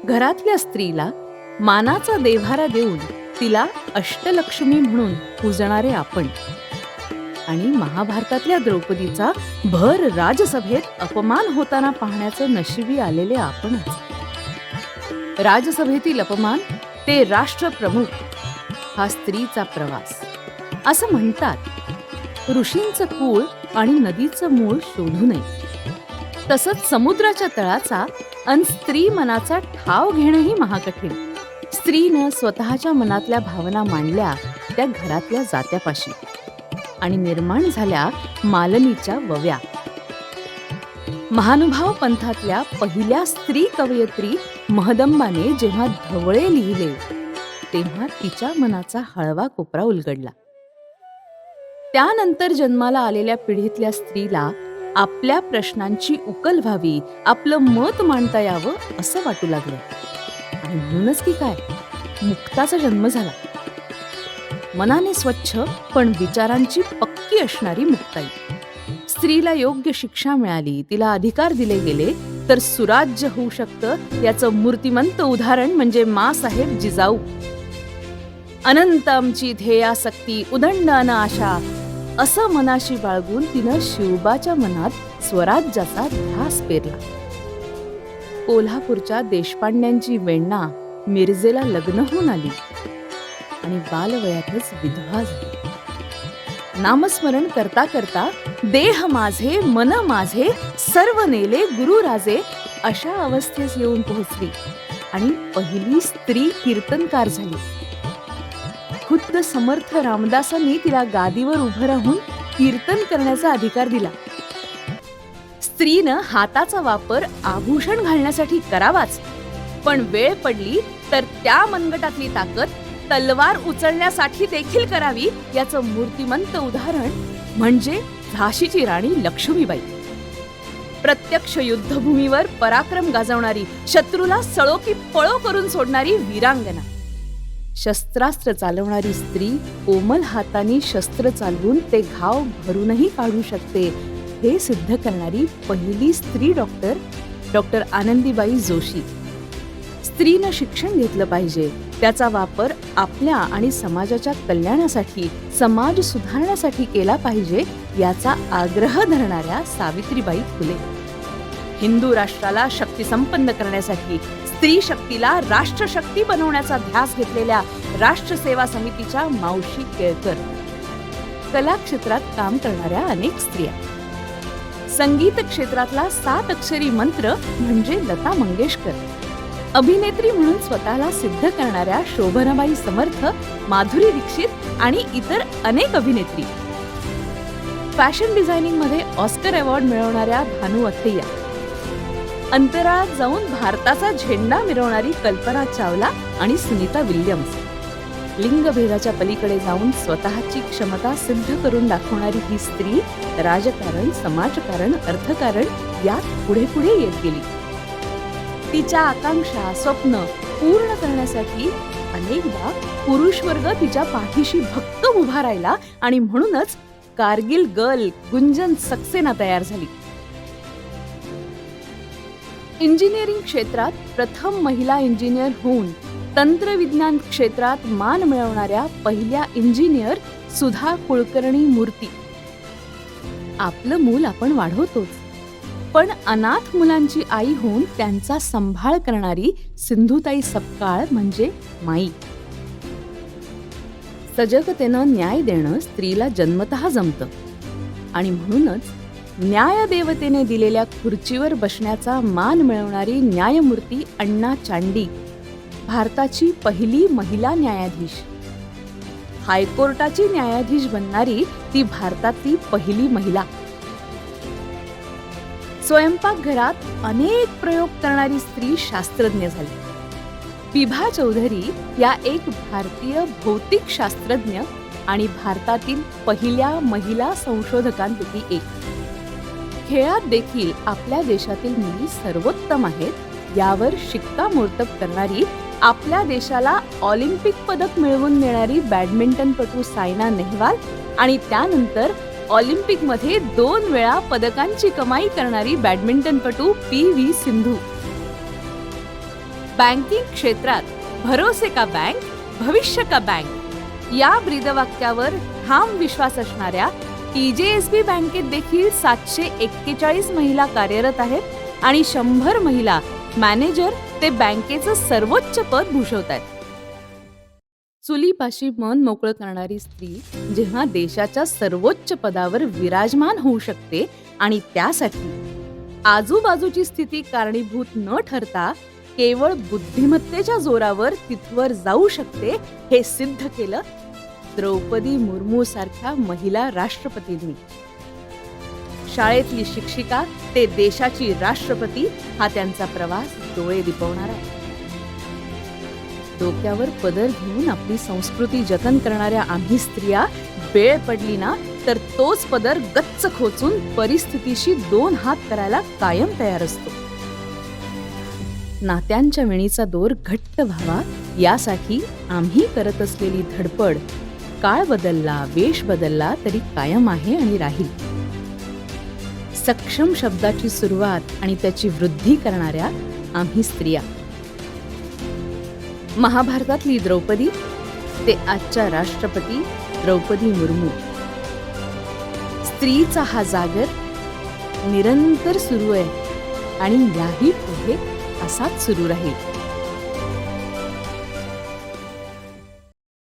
घरातल्या स्त्रीला मानाचा देव्हारा देऊन तिला अष्टलक्ष्मी म्हणून पूजणारे आपण आणि महाभारतातल्या द्रौपदीचा भर राजसभेत अपमान होताना पाहण्याचे नशिबी आलेले आपणच. राजसभेतील अपमान ते राष्ट्रप्रमुख हा स्त्रीचा प्रवास. असं म्हणतात, ऋषींचं कुळ आणि नदीचं मूळ शोधू नये. तसंच समुद्राच्या तळाचा अन स्त्री मनाचा ठाव घेणंही महाकठीण. स्त्रीनं स्वतःच्या मनातल्या भावना मांडल्या त्या घरातल्या जात्यापाशी आणि निर्माण झाल्या मालनीच्या वव्या. महानुभाव पंथातल्या पहिल्या स्त्री कवयित्री महदंबाने जेव्हा धवळे लिहिले तेव्हा तिच्या मनाचा हळवा कोपरा उलगडला. त्यानंतर जन्माला आलेल्या पिढीतल्या स्त्रीला आपल्या प्रश्नांची उकल व्हावी, आपलं मत मांडता यावं असं वाटू लागलं. आणि म्हणूनच की काय, मुक्ताचा जन्म झाला. मनाने स्वच्छ पण विचारांची पक्की असणारी मुक्ताई. स्त्रीला योग्य शिक्षा मिळाली, तिला अधिकार दिले गेले तर सुराज्य होऊ शकतं याचं मूर्तिमंत उदाहरण म्हणजे माँसाहेब जिजाऊ. अनंत आमची ध्येयासक्ती उदंड अन आशा असं मनाशी बाळगून तिनं शिवबाच्या मनात स्वराज्याचा ध्यास पेरला. कोल्हापूरच्या देशपांड्यांची वेण्णा मिरजेला लग्न होऊन आली आणि बालवयातच विधवा झाली. नामस्मरण करता करता देह माझे मन माझे सर्व नेले गुरुराजे अशा अवस्थेस येऊन पोहोचली आणि पहिली स्त्री कीर्तनकार झाली. खुद्द समर्थ रामदासांनी तिला गादीवर उभं राहून कीर्तन करण्याचा अधिकार दिला. स्त्रीनं हाताचा वापर आभूषण घालण्यासाठी करावाच, पण वेळ पडली तर त्या मनगटातली ताकद तलवार उचलण्यासाठी देखील करावी याचं मूर्तिमंत उदाहरण म्हणजे झाशीची राणी लक्ष्मीबाई. प्रत्यक्ष युद्धभूमीवर पराक्रम गाजवणारी, शत्रूला सळो की पळो करून सोडणारी वीरांगना. शस्त्रास्त्र चालवणारी स्त्री कोमल हातांनी शस्त्र चालवून ते घाव भरूनही काढू शकते हे सिद्ध करणारी पहिली स्त्री डॉक्टर आनंदीबाई जोशी. स्त्रीनं शिक्षण घेतलं पाहिजे, त्याचा वापर आपल्या आणि समाजाच्या कल्याणासाठी, समाज सुधारण्यासाठी केला पाहिजे याचा आग्रह धरणाऱ्या सावित्रीबाई फुले. हिंदू राष्ट्राला शक्तिसंपन्न करण्यासाठी स्त्री शक्तीला राष्ट्रशक्ती बनवण्याचा ध्यास घेतलेल्या राष्ट्रसेवा समितीच्या मावशी केळकर. कला क्षेत्रात काम करणाऱ्या अनेक स्त्रिया. संगीत क्षेत्रातला 7 अक्षरी मंत्र म्हणजे लता मंगेशकर. अभिनेत्री म्हणून स्वतःला सिद्ध करणाऱ्या शोभनाबाई समर्थ, माधुरी दीक्षित आणि इतर अनेक अभिनेत्री. फॅशन डिझायनिंग मध्ये ऑस्कर अवॉर्ड मिळवणाऱ्या भानू अथय्या. अंतराळात जाऊन भारताचा झेंडा मिरवणारी कल्पना चावला आणि सुनीता विल्यम्स. लिंगभेदाच्या पलीकडे जाऊन स्वतःची क्षमता सिद्ध करून दाखवणारी ही स्त्री राजकारण, समाजकारण, अर्थकारण यात पुढे पुढे येत गेली. तिच्या आकांक्षा, स्वप्न पूर्ण करण्यासाठी अनेकदा पुरुष वर्ग तिच्या पाठीशी भक्कम उभा राहिला आणि म्हणूनच कारगिल गर्ल गुंजन सक्सेना तयार झाली. इंजिनिअरिंग क्षेत्रात प्रथम महिला इंजिनियर होऊन तंत्रविज्ञान क्षेत्रात मान मिळवणाऱ्या पहिल्या इंजिनियर सुधा कुलकर्णी मूर्ती. आपलं मूल आपण वाढवतोच, पण अनाथ मुलांची आई होऊन त्यांचा सांभाळ करणारी सिंधुताई सपकाळ म्हणजे माई. सजगतेनं न्याय देणं स्त्रीला जन्मतः जमतं आणि म्हणूनच न्यायदेवतेने दिलेल्या खुर्चीवर बसण्याचा मान मिळवणारी न्यायमूर्ती अण्णा चांडी भारताची पहिली महिला न्यायाधीश. हायकोर्टाची न्यायाधीश बनणारी ती भारतातली पहिली महिला. स्वयंपाकघरात अनेक प्रयोग करणारी स्त्री शास्त्रज्ञ झाली. विभा चौधरी या एक भारतीय भौतिक शास्त्रज्ञ आणि भारतातील पहिल्या महिला संशोधकांपैकी एक. खेळात देखील आपल्या देशातील मुली सर्वोत्तम आहेत यावर शिक्कामोर्तब करणारी, आपल्या देशाला ऑलिम्पिक पदक मिळवून देणारी बॅडमिंटनपटू सायना नेहवाल आणि त्यानंतर ऑलिम्पिकमध्ये 2 वेळा पदकांची कमाई करणारी बॅडमिंटनपटू PV सिंधू. बँकिंग क्षेत्रात भरोसे का बँक, भविष्य का बँक या ब्रीदवाक्यावर ठाम विश्वास असणाऱ्या TJSB बँकेत देखील 741 महिला कार्यरत आहेत आणि 100 महिला मॅनेजर ते बँकेचं सर्वोच्च पद भूषवत आहेत. चुलीपाशी मन मोकळं करणारी स्त्री जेव्हा देशाच्या सर्वोच्च पदावर विराजमान होऊ शकते आणि त्यासाठी आजूबाजूची स्थिती कारणीभूत न ठरता केवळ बुद्धिमत्तेच्या जोरावर तिथवर जाऊ शकते हे सिद्ध केलं द्रौपदी मुर्मू सारख्या महिला राष्ट्रपतींनी. शाळेतली शिक्षिका ते देशाची राष्ट्रपती हा त्यांचा प्रवास डोळे दिपवणारा आहे. डोक्यावर पदर घेऊन आपली संस्कृती जतन करणाऱ्या आम्ही स्त्रिया वेळ पडली ना तर तोच पदर गच्च खोचून परिस्थितीशी 2 हात करायला कायम तयार असतो. नात्यांच्या वेणीचा दोर घट्ट व्हावा यासाठी आम्ही करत असलेली धडपड काळ बदलला, वेश बदलला तरी कायम आहे आणि राहील. सक्षम शब्दाची सुरुवात आणि त्याची वृद्धी करणाऱ्या आम्ही स्त्रिया. महाभारतातली द्रौपदी ते आजच्या राष्ट्रपती द्रौपदी मुर्मू. स्त्रीचा हा जागर निरंतर सुरू आहे आणि याही पुढे असाच सुरू राहील.